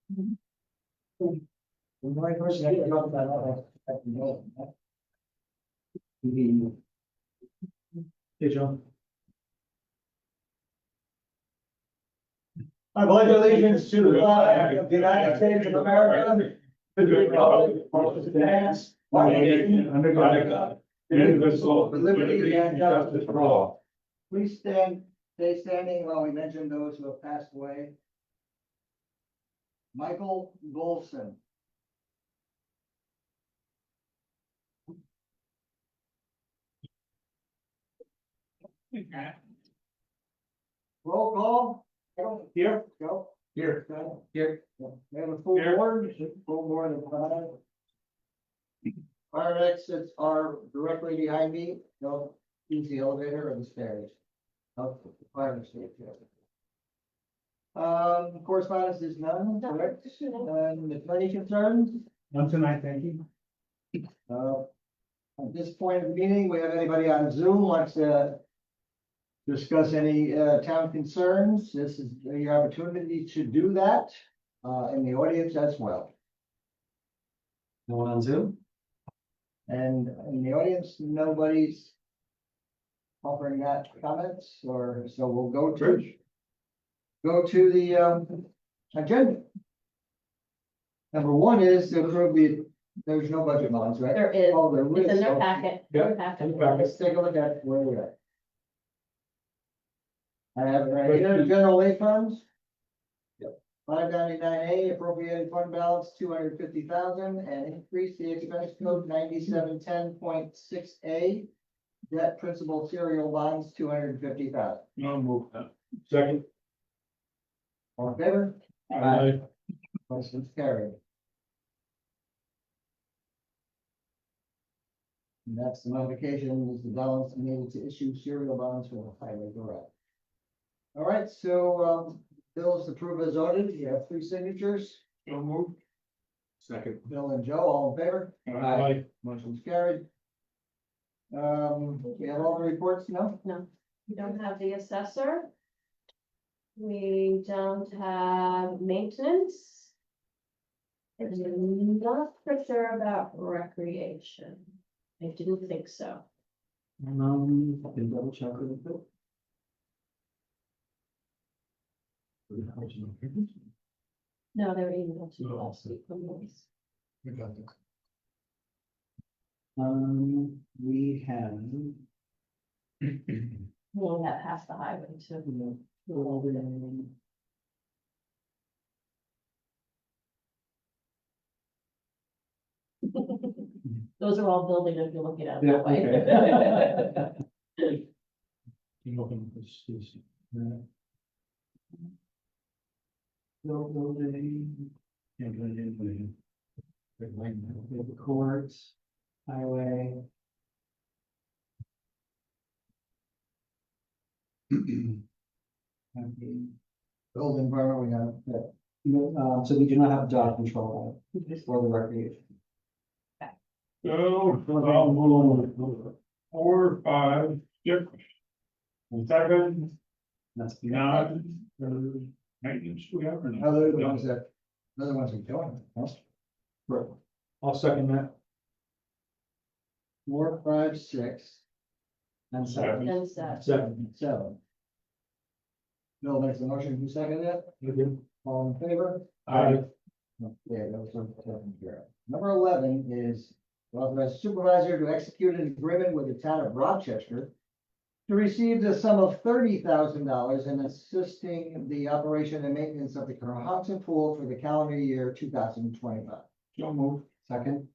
The only person I can talk about all that. Hey, John. I pledge allegiance to the flag of the United States of America, to the republic for which it stands, one nation, under God, indivisible, with liberty and justice for all. Please stay standing while we mention those who have passed away. Michael Golson. Roll call. Here. Go. Here. Here. We have a full board of five. Fire exits are directly behind me. No, use the elevator or the stairs. Oh, the fire escape. Correspondence is none, correct? And attorney concerns? None tonight, thank you. At this point of the meeting, we have anybody on Zoom wants to discuss any town concerns? This is your opportunity to do that, in the audience as well. No one on Zoom? And in the audience, nobody's offering that comments, or so we'll go to the agenda. Number one is to approve there's no budget bonds, right? There is. Oh, there It's is. in their Okay. packet. Yeah. Packet. Let's take a look at where we're at. I have it right here, general aid funds. Yep. 599A appropriated fund balance 250,000 and increase the expense code 9710.6A. Debt principal serial bonds 250,000. No, move that. Second. All in favor? Aye. Motion's carried. And that's the modification, is the balance needed to issue serial bonds for the highway garage. All right, so, bills approved as ordered, you have 3 signatures, No move. Second. Bill and Joe, all in favor? Aye. Motion's carried. We have all the reports now? No, we don't have the assessor. We don't have maintenance. I'm not for sure about recreation. I didn't think so. I can double check really quick. No, they were emailed to you last week from Maurice. We have. We only have half the highway too. Those are all building if you look at it that way. You open this, Building. The courts, highway. Building permit, we have that. So we do not have dog control for the recreation. So, I'll move 4, 5, 6, 7, That's 9, maintenance we have or not? Other ones we don't. Huh? Right. I'll second that. 4, 5, 6. And 7. And so, 7. Bill makes the motion, who seconded it? All in favor? Aye. Yeah, that was taken care of. Number 11 is authorize supervisor to execute an agreement with the town of Rochester to receive the sum of $30,000 in assisting the operation and maintenance of the Cohasset Pool for the calendar year 2025. So move. Second.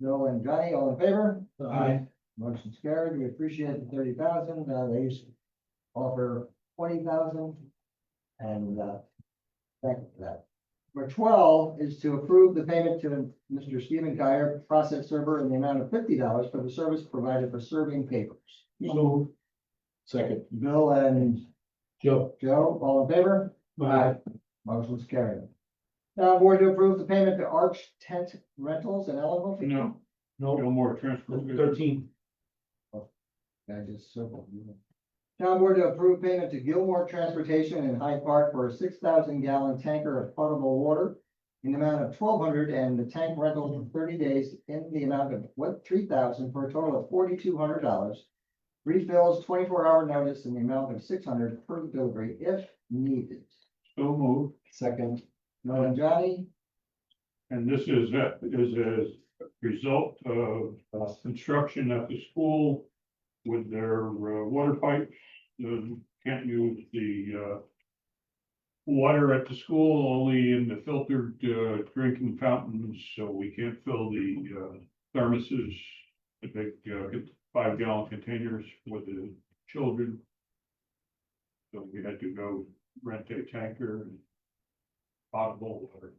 Bill and Johnny, all in favor? Aye. Motion's carried. We appreciate the 30,000. They used to offer 20,000. And, thank you for that. Number 12 is to approve the payment to Mr. Stephen Kyer, process server, in the amount of $50 for the service provided for serving papers. So. Second. Bill and Joe. Joe, all in favor? Aye. Motion's carried. Now, board to approve the payment to Arch Tent Rentals in Ellenville. No. No more transfer. 13. I just circled. Town board to approve payment to Gilmore Transportation in Hyde Park for a 6,000 gallon tanker of potable water in the amount of $1,200 and the tank rental for 30 days in the amount of $3,000 for a total of $4,200. Refills 24-hour notice in the amount of $600 per delivery if needed. So moved. Second. Noel and Johnny, And this is a result of construction at the school with their water pipes. Can't use the water at the school, only in the filtered drinking fountains, so we can't fill the thermoses, the big 5-gallon containers for the children. So we had to go rent a tanker and potable water.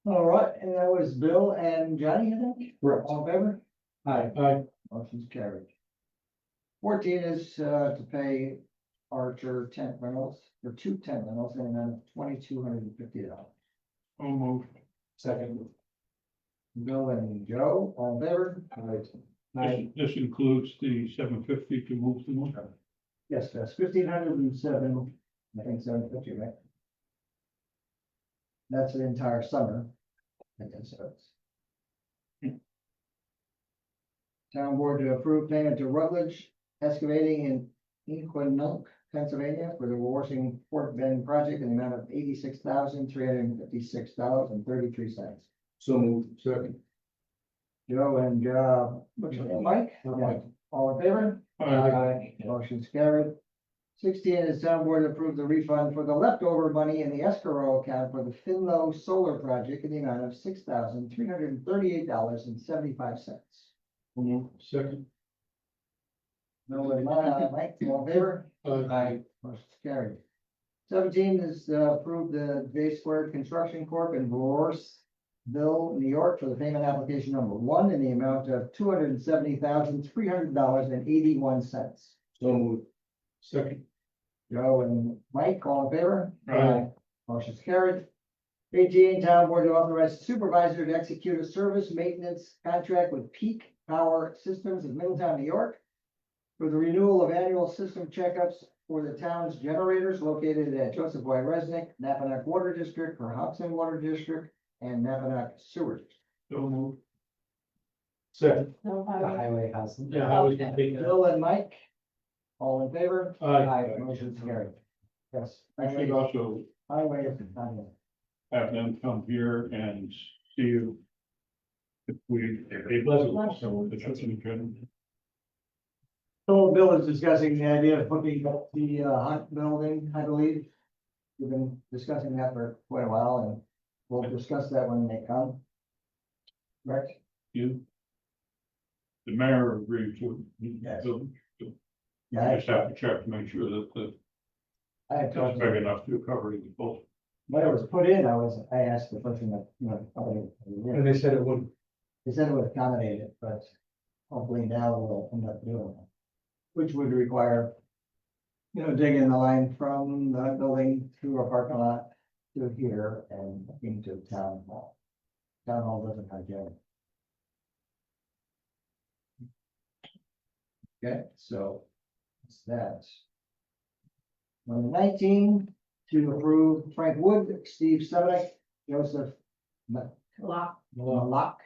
all right, and that was Bill and Johnny, I think? Correct. All in favor? Aye. Motion's carried. 14 is to pay Archer tent rentals, or 2 tent rentals, in an amount of $2,250. So moved. Second. Bill and Joe, all in favor? This includes the $750 to move them. Yes, that's 1,507, I think 750, right? That's the entire summer. I guess so. Town board to approve payment to Rutledge Excavating in Inquinunk, Pennsylvania for the washing Fort Bend project in the amount of $86,356.33. So moved. Second. Joe and, what's your name, Mike? Mike. All in favor? Aye. Motion's carried. 16 is town board to approve the refund for the leftover money in the escrow account for the Finlow Solar Project in the amount of $6,338.75. Second. No, Mike, all in favor? Aye. Motion's carried. 17 is approve the J Squared Construction Corp. in Morrisville, New York for the payment application number 1 in the amount of $270,300.81. So moved. Second. Joe and Mike, all in favor? Aye. Motion's carried. 18, town board to authorize supervisor to execute a service maintenance contract with Peak Power Systems of Middletown, New York for the renewal of annual system checkups for the town's generators located at Joseph Y. Resnick, Napanock Water District, for Hobson Water District, and Napanock Sewer District. So moved. Second. No highway. Highway has them. Yeah, highway's gonna take Bill and Mike, all in favor? Aye. Motion's carried. Yes. I should also Highway is not here. have them come here and see you. If they So Bill is discussing the idea of putting up the hunt building, I believe. We've been discussing that for quite a while, and we'll discuss that when they come. Correct? you. The mayor agreed to. Yes. So Yeah, I just have to check to make sure that I had it's talked big to, enough to cover the both. when it was put in, I asked the person that, And they said it would. they said it would accommodate it, but hopefully now we'll end up doing it. Which would require, digging the line from the building through a parking lot to here and into town hall. Town hall doesn't have jail. Okay, so that's that. Number 19, to approve Frank Wood, Steve Sebeck, Joseph Lock. Malak,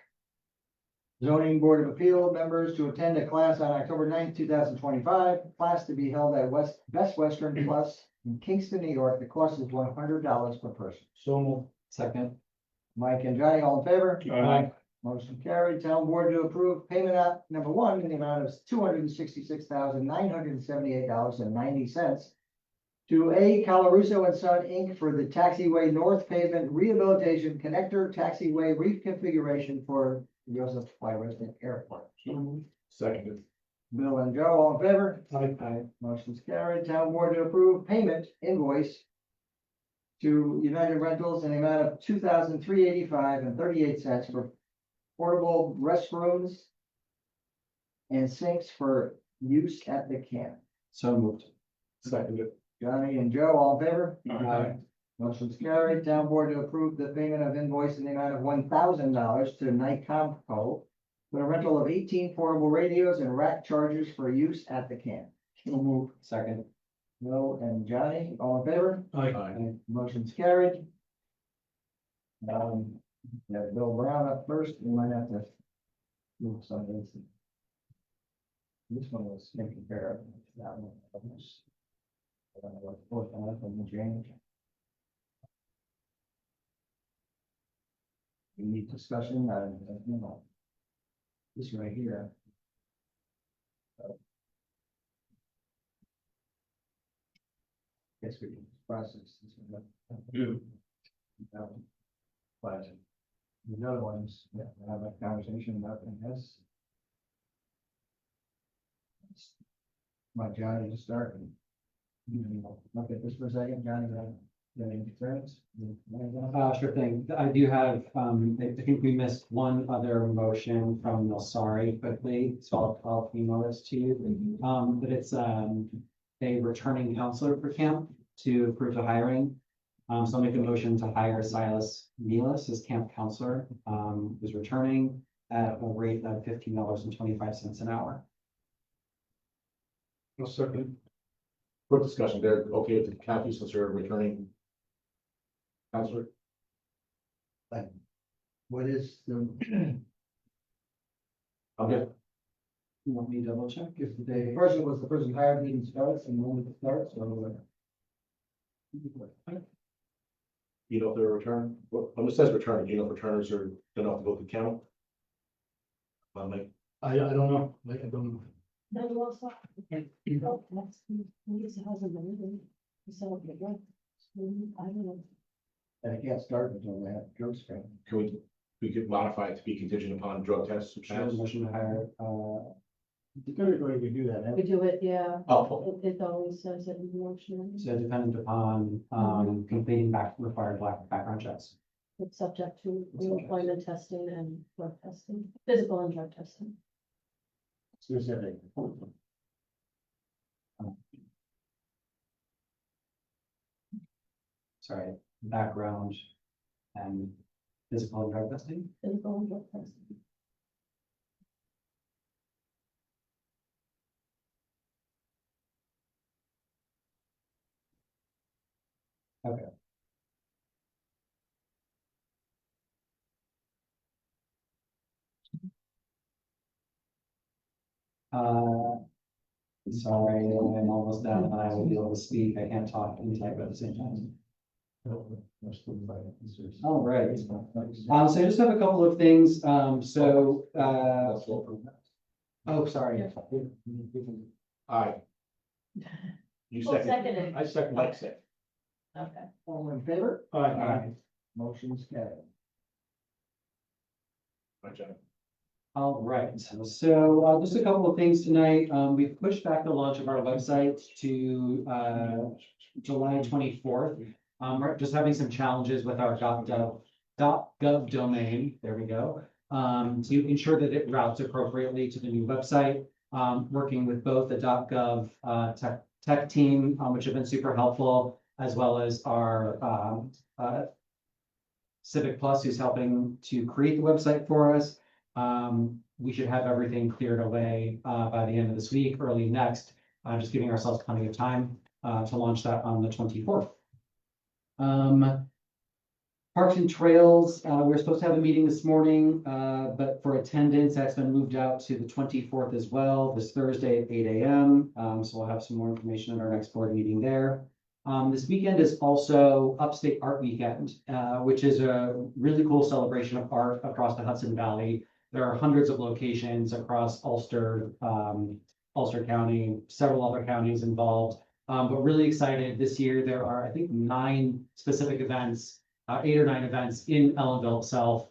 zoning board of appeal members to attend a class on October 9th, 2025. Class to be held at Best Western Plus in Kingston, New York. The cost is $100 per person. So moved. Second. Mike and Johnny, all in favor? Aye. Motion carried. Town board to approve payment app number 1 in the amount of $266,978.90 to A. Colarusso and Son, Inc. for the taxiway north pavement rehabilitation connector taxiway reconfiguration for Joseph Y. Resnick Airport. Second. Bill and Joe, all in favor? Aye. Motion's carried. Town board to approve payment invoice to United Rentals in the amount of $2,385.38 for portable restrooms and sinks for use at the camp. So moved. Second. Johnny and Joe, all in favor? Aye. Motion's carried. Town board to approve the payment of invoice in the amount of $1,000 to Nycomco for the rental of 18 portable radios and rack chargers for use at the camp. Move. Second. Bill and Johnny, all in favor? Aye. Motion's carried. Yeah, Bill Brown up first, we might have to move some of this. This one was taken care of. That one. I don't know what fourth one up on the change. We need discussion, you know. This right here. Guess we can process this one. But the other ones, yeah, we'll have a conversation about them, yes. Want Johnny to start and, look at this for a second, Johnny, any concerns? Sure thing. I do have, I think we missed one other motion from Nilsari quickly, so I'll email this to you. But it's, a returning counselor for camp to approve the hiring. So I'll make a motion to hire Silas Nealis as camp counselor, who's returning at a rate of $15.25 an hour. No second. Quick discussion, they're okay with the county since they're returning counselor? What is the, Okay, You want me to double check if the they? person was the person hired meeting starts and when it starts, or? you know if they're returning, well, when it says return, do you know if returners are gonna have to go to count? Like, I don't know, like, I don't know. Then you also. I don't know. And it can't start until they have drug screen. can we could modify it to be contingent upon drug tests? Sure, motion to hire, Typically, we do that. We do it, yeah. Oh, It always says it in the motion. so dependent upon, completing required background checks. It's subject to employment testing and drug testing, physical and drug testing. Specific. Sorry, background and physical and drug testing. Physical and drug testing. Sorry, I'm almost done and I will be able to speak. I can't talk and type at the same time. All right. So I just have a couple of things. Oh, sorry. aye. You Who second, seconded? I second. Mike said, Okay. All in favor? Aye. Motion's carried. my John. All right, so just a couple of things tonight. We've pushed back the launch of our website to July 24th. We're just having some challenges with our .gov domain, there we go, to ensure that it routes appropriately to the new website. Working with both the .gov tech team, which have been super helpful, as well as our Civic Plus, who's helping to create the website for us. We should have everything cleared away by the end of this week, early next, just giving ourselves plenty of time to launch that on the 24th. Parks and Trails, we're supposed to have a meeting this morning, but for attendance, that's been moved out to the 24th as well, this Thursday at 8 a.m. So we'll have some more information at our next board meeting there. This weekend is also Upstate Art Weekend, which is a really cool celebration of art across the Hudson Valley. There are hundreds of locations across Ulster County, several other counties involved. But really excited this year. There are, I think, 9 specific events, 8 or 9 events in Ellenville itself.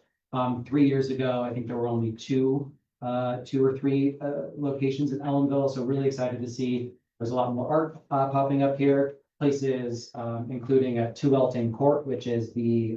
3 years ago, I think there were only 2 or 3 locations in Ellenville. So really excited to see there's a lot more art popping up here. Places including at Tuelting Court, which is the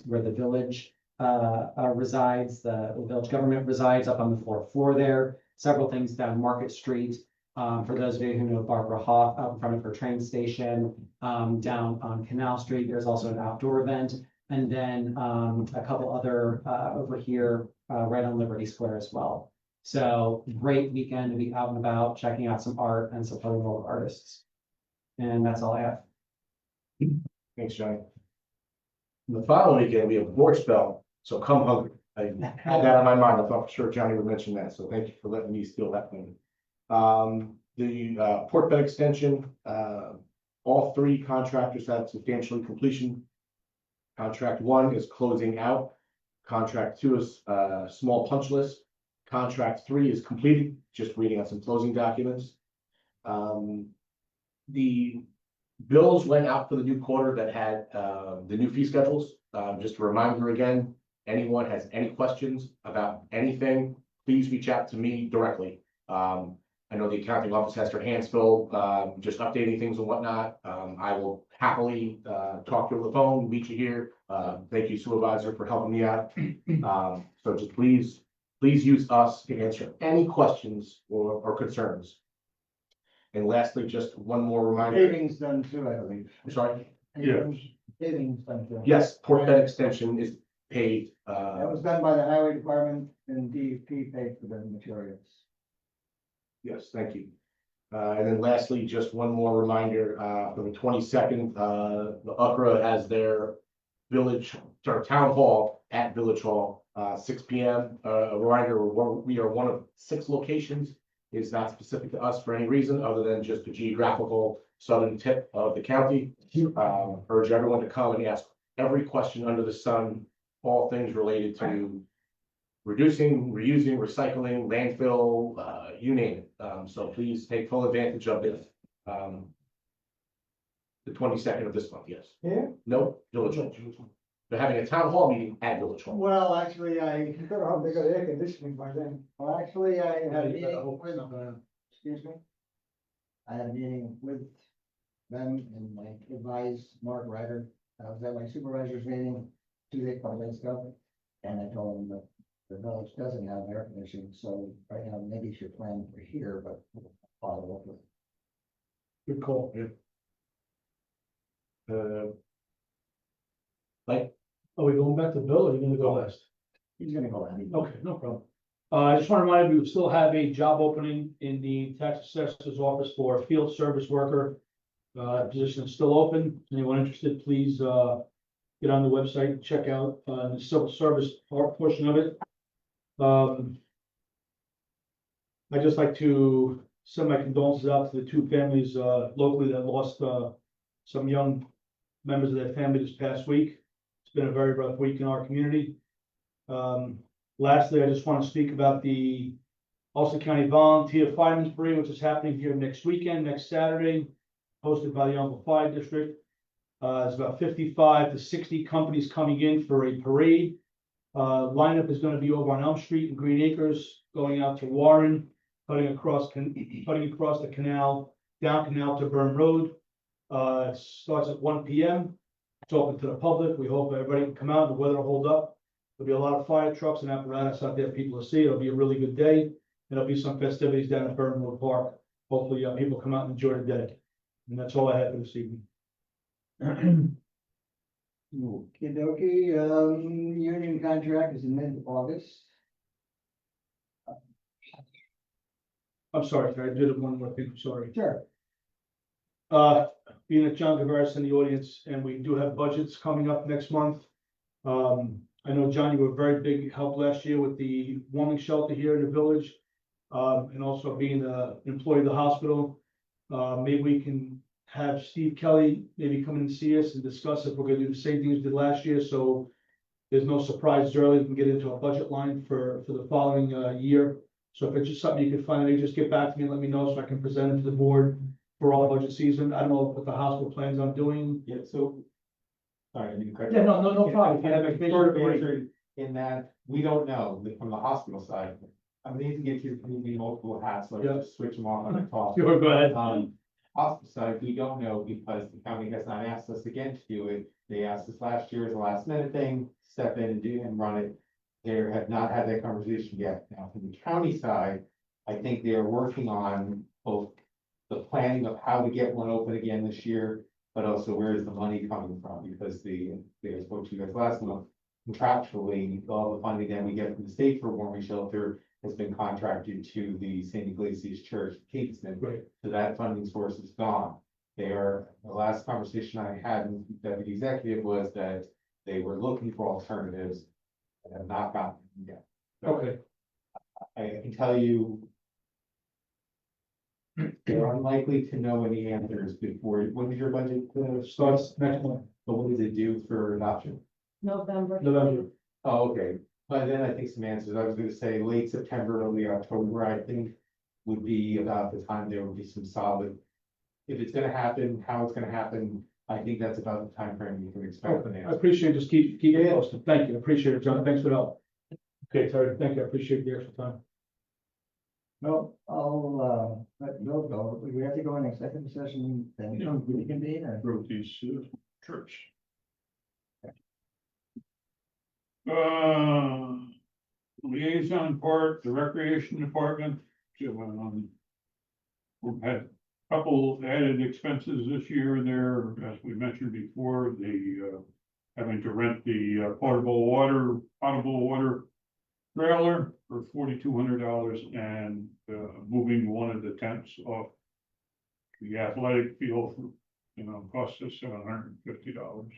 where the village resides, the village government resides up on the 4th floor there. Several things down Market Street. For those of you who know Barbara Hoff, out in front of her train station, down on Canal Street, there's also an outdoor event. And then a couple other over here right on Liberty Square as well. So great weekend to be out and about, checking out some art and supporting local artists. And that's all I have. Thanks, Johnny. The following weekend, we have board spell, so come hungry. I had that on my mind. I thought for sure Johnny would mention that, so thank you for letting me steal that one. The Port Bend extension, all three contractors had substantially completion. Contract 1 is closing out. Contract 2 is small punch list. Contract 3 is completed, just waiting on some closing documents. The bills went out for the new quarter that had the new fee schedules. Just a reminder again, anyone has any questions about anything, please reach out to me directly. I know the accounting office has their hands full, just updating things and whatnot. I will happily talk to you on the phone, meet you here. Thank you, Supervisor, for helping me out. So just please use us to answer any questions or concerns. And lastly, just one more reminder. Paving's done too, I believe. I'm sorry. Yes. Paving's done too. Yes, Port Bend extension is paid. That was done by the highway department and DEP paid for the materials. Yes, thank you. And then lastly, just one more reminder, for the 22nd, the UCRA has their town hall at Village Hall, 6 p.m. A reminder, we are one of 6 locations. It's not specific to us for any reason other than just the geographical southern tip of the county. Urge everyone to come and ask every question under the sun, all things related to reducing, reusing, recycling, landfill, you name it. So please take full advantage of it. The 22nd of this month, yes. Yeah. No, Village Hall. They're having a town hall meeting at Village Hall. Well, actually, They got air conditioning by then. I had a meeting with, excuse me. I had a meeting with them and I advised Mark Ryder. I was at my supervisor's meeting 2 days ago. And I told him that the village doesn't have air conditioning, so right now maybe you should plan for here, but we'll follow up with. Good call. Like, Are we going back to Bill or are you gonna go last? He's gonna go ahead. Okay, no problem. I just want to remind you, we still have a job opening in the tax assessor's office for a field service worker. Position is still open. Anyone interested, please, get on the website, check out, the civil service portion of it. I'd just like to send my condolences out to the 2 families, locally that lost, some young members of their family this past week. It's been a very rough week in our community. Lastly, I just want to speak about the Ulster County Volunteer Fireman's Parade, which is happening here next weekend, next Saturday, hosted by the Yountville Fire District. There's about 55 to 60 companies coming in for a parade. Lineup is going to be over on Elm Street in Green Acres, going out to Warren, cutting across the canal, down Canal to Burn Road. It starts at 1 p.m. It's open to the public. We hope everybody can come out and the weather will hold up. There'll be a lot of fire trucks and apparatus out there for people to see. It'll be a really good day. There'll be some festivities down at Burn Road Park. Hopefully, people come out and enjoy the day. And that's all I have for this evening. Okey dokey, union contract is in mid-August. I'm sorry, I did one more thing, sorry. Sure. Being that John Guevara's in the audience and we do have budgets coming up next month. I know, John, you were a very big help last year with the warming shelter here in the village. And also being an employee of the hospital. Maybe we can have Steve Kelly maybe come in and see us and discuss if we're gonna do the same things we did last year, so there's no surprises early. We can get into a budget line for the following year. So if it's just something you could find, maybe just get back to me and let me know so I can present it to the board for all budget season. I don't know what the hospital plans on doing. Yeah, so. Sorry, I didn't correct. Yeah, no problem. If you have I information, sort of great. answered in that we don't know from the hospital side. I mean, to get you multiple hats, so I Yeah. just switch them off on the top. Sure, go ahead. Hospital side, we don't know because the county has not asked us again to do it. They asked us last year as a last minute thing, step in and do and run it. They have not had that conversation yet. Now, from the county side, I think they are working on both the planning of how to get one open again this year but also where is the money coming from? Because I spoke to you guys last month, contractually, all the funding that we get from the state for warming shelter has been contracted to the St. Iglesias Church, Kingston. Right. So that funding source is gone. The last conversation I had with the deputy executive was that they were looking for alternatives and have not gotten them yet. So Okay, I can tell you they're unlikely to know any answers before, when is your budget, starts next month, but what does it do for adoption? November. November. Oh, okay, but then I think some answers, I was gonna say late September, early October, I think would be about the time there would be some solid. If it's gonna happen, how it's gonna happen, I think that's about the time frame you can expect an I answer. appreciate it, just keep it posted, thank you, I appreciate it, John, thanks for the help. Okay, Terry, thank you, I appreciate the extra time. No, I'll, let Bill go. We have to go in executive session, then Yeah. we convene or? Wrote these, trips. Liaison part, the recreation department, we've had a couple added expenses this year there, as we mentioned before, having to rent the potable water trailer for $4,200 and moving one of the tents off the athletic field for, cost us $750.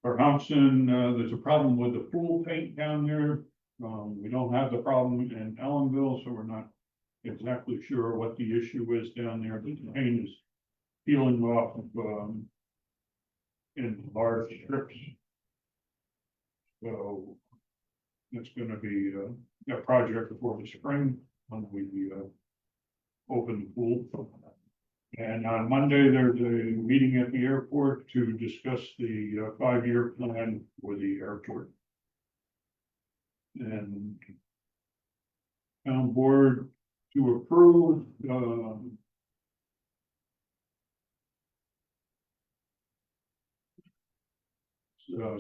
For Thompson, there's a problem with the pool paint down there. We don't have the problem in Ellenville, so we're not exactly sure what the issue is down there, but the paint is peeling off of, in large strips. So it's gonna be a project before the spring when we open the pool. And on Monday, there's a meeting at the airport to discuss the 5-year plan for the airport. And town board to approve,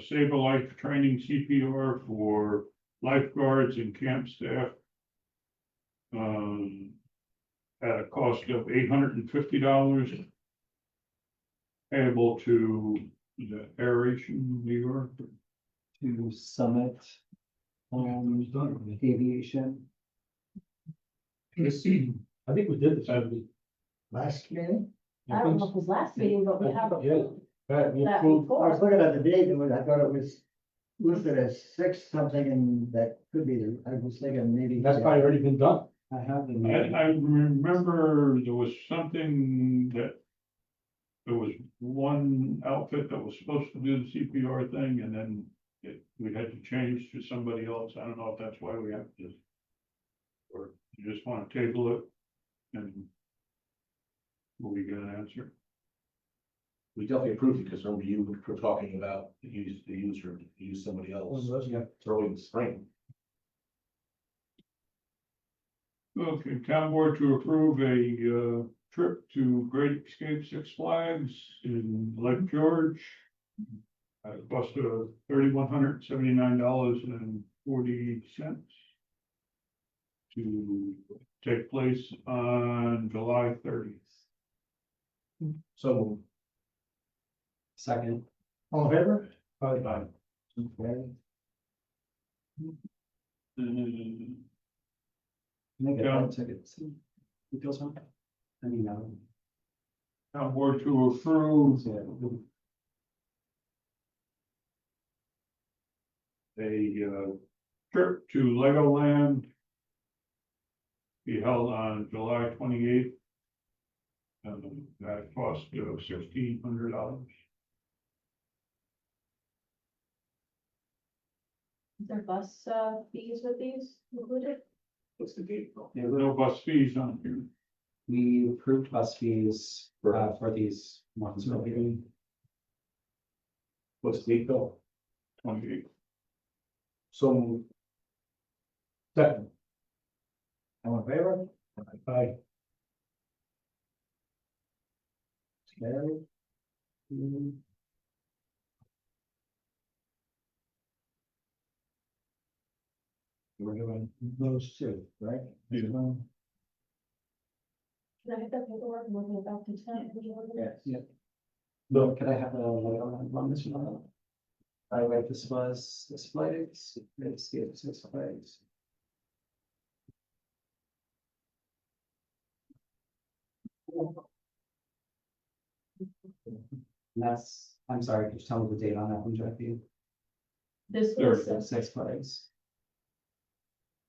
Save a Life training CPR for lifeguards and camp staff. At a cost of $850. Payable to the aeration, New York. To Summit, Aviation. I think we did this. Last meeting? I don't know if it was last meeting, but we have Yeah. that I was before. looking at the date and I thought it was listed as 6 something and that could be I was thinking maybe. That's probably already been done. I have the. I remember there was something that. There was one outfit that was supposed to do the CPR thing and then we had to change to somebody else. I don't know if that's why we have to. Or you just want to table it and. Will we get an answer? We definitely approved it because remember you were talking about the user, to use somebody else. Yeah. It's early in the spring. Okay, town board to approve a trip to Great Escape Six Flags in Lake George. At a cost of $3,179.40. To take place on July 30th. So Second. All in favor? Aye. Okay. Can I get Yeah. that ticket? Details on? I mean, no. Town board to approve a trip to Legoland. Be held on July 28th. That cost of $1,600. Is there bus fees with these included? what's the date? There's no bus fees on here. We approved bus fees for these ones. Okay. What's the date, Bill? 28th. So Second. All in favor? Aye. Carried. We're doing those two, right? Yeah. Can I have that paperwork? I'm looking about to town. Yes. Bill, could I have a light on this one? By the way, this was this flags, let's see, it's this flags. That's, I'm sorry, could you tell me the date on that one, Jackie? This There. was, Six flags.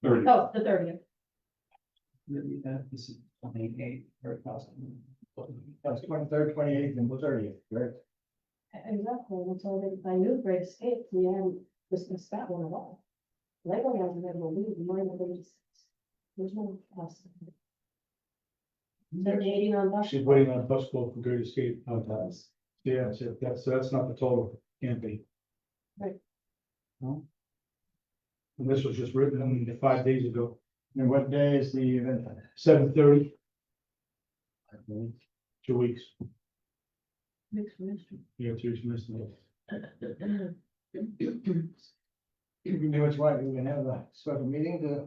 30. oh, the 30th. This is 28, very possible. That's 23rd, 28th, and 30th, right? Exactly, that's all I knew Great Escape, we hadn't discussed that one at all. Lego hasn't had a lead, mine have been. There's no cost. They're dating on bus. She's waiting on a bus call for Great Escape. Oh, it does. Yeah, so that's not the total, can't be. No? And this was just written, I mean, 5 days ago, And what day is the event? 7:30, 2 weeks. Mixed mystery. Yeah, 2 weeks missing. You know what you want, we can have a special meeting to.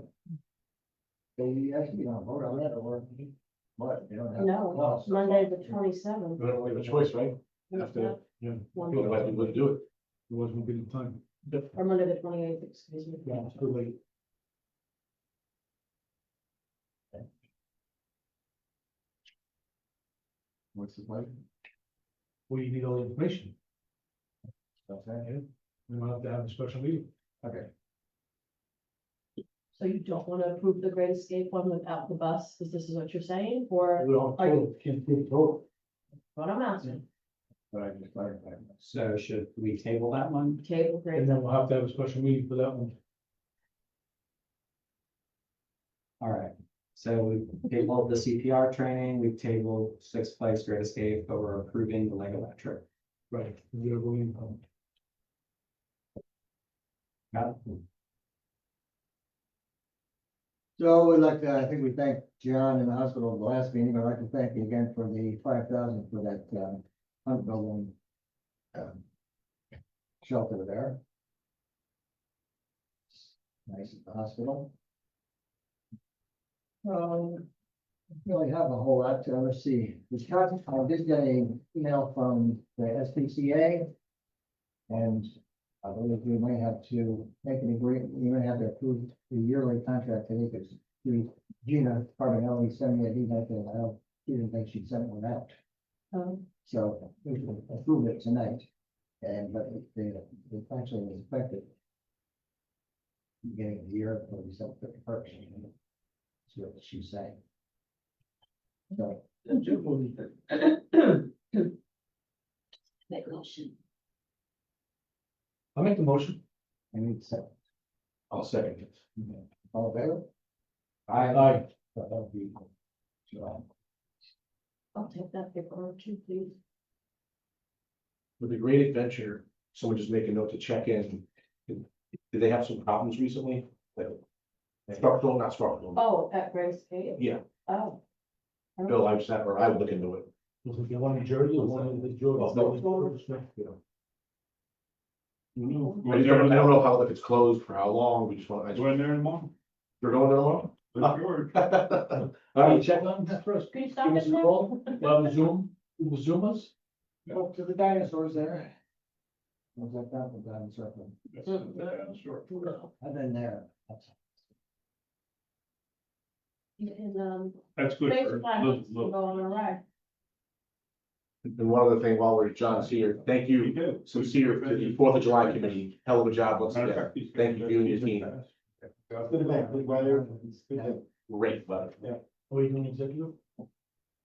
They actually don't vote on that or what, you don't have. No, Monday, the 27th. We don't have a choice, right? After, Yeah, otherwise we wouldn't do it. it wasn't good in time. Or Monday, the 28th, excuse me. Yeah, it's too late. What's the point? Well, you need all the information. That's it. We'll have to have a special meeting. Okay. So you don't want to approve the Great Escape one without the bus, because this is what you're saying, or We don't, Are you- can't prove total. what I'm asking? But I just clarified. So should we table that one? Table, great. And then we'll have to have a special meeting for that one. All right, so we've tabled the CPR training, we've tabled Six Flags Great Escape, but we're approving the Legoland trip. Right. We're going, Got it? So we'd like to, I think we thanked John in the hospital at the last meeting, but I'd like to thank you again for the 5,000 for that, hunt building. Shelter there. Nice at the hospital. Don't really have a whole lot to, let's see, I did get an email from the SPCA. And I believe we may have to make an agreement, we may have to approve the yearly contract today, because Gina Carbonelli sent me an email that I don't, she didn't think she'd sent one out. So we can approve it tonight. And, but it actually was effective. Beginning of the year, for December 31st. That's what she's saying. So, Make a motion. I'll make the motion. I need to say, I'll second it. all in favor? Aye. So that'll be, so, I'll take that paperwork too, please. With the Great Adventure, someone just make a note to check in. Did they have some problems recently? Like, structural, not structural. Oh, at Great Escape? Yeah, Oh. I don't Bill, I just, or I would look into it. Was it the one in Jersey or one in the Georgia? Was I there, don't know how, if it's closed for how long, we just want, when they're in tomorrow? you're going there tomorrow? For sure. All right, check on that first. Can you stop Give us it a now? call. We'll have a Zoom, we'll Zoom us. go to the dinosaurs there. Was that down the dinosaur? Sure. I've been there. And, That's good. thanks for for time, we'll go on a ride. And one other thing, while we're, John's here, thank You you, do. sincere to the 4th of July committee, hell of a job once Matter of again. fact, he's- Thank you, you and your team. Good event, good weather. Great, but Are we doing executive?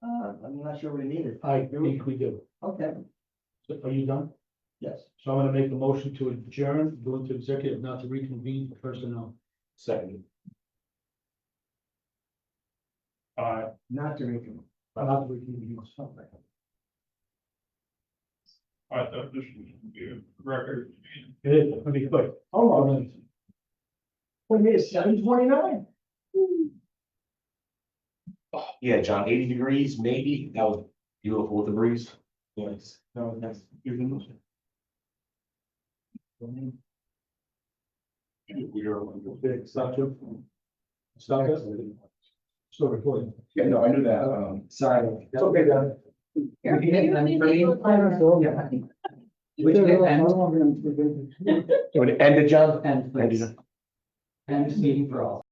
I'm not sure we need it. I think we do. Okay, So are you done? yes. So I'm gonna make a motion to adjourn, go into executive, not to reconvene for personnel. second, Not to reconvene. Not to reconvene. I thought this was a record. It is, it'll be quick. Oh, we made it 7:29. yeah, John, 80 degrees, maybe, that was beautiful with the breeze. Yes, that was nice. We are. Stop to. Stop it. Still recording. Yeah, no, I knew that, Sorry. it's okay, Don. You're- We hit you're end busy frame. with my- Yeah. Would you hit end? You want to end it, John? End, please. End meeting for all.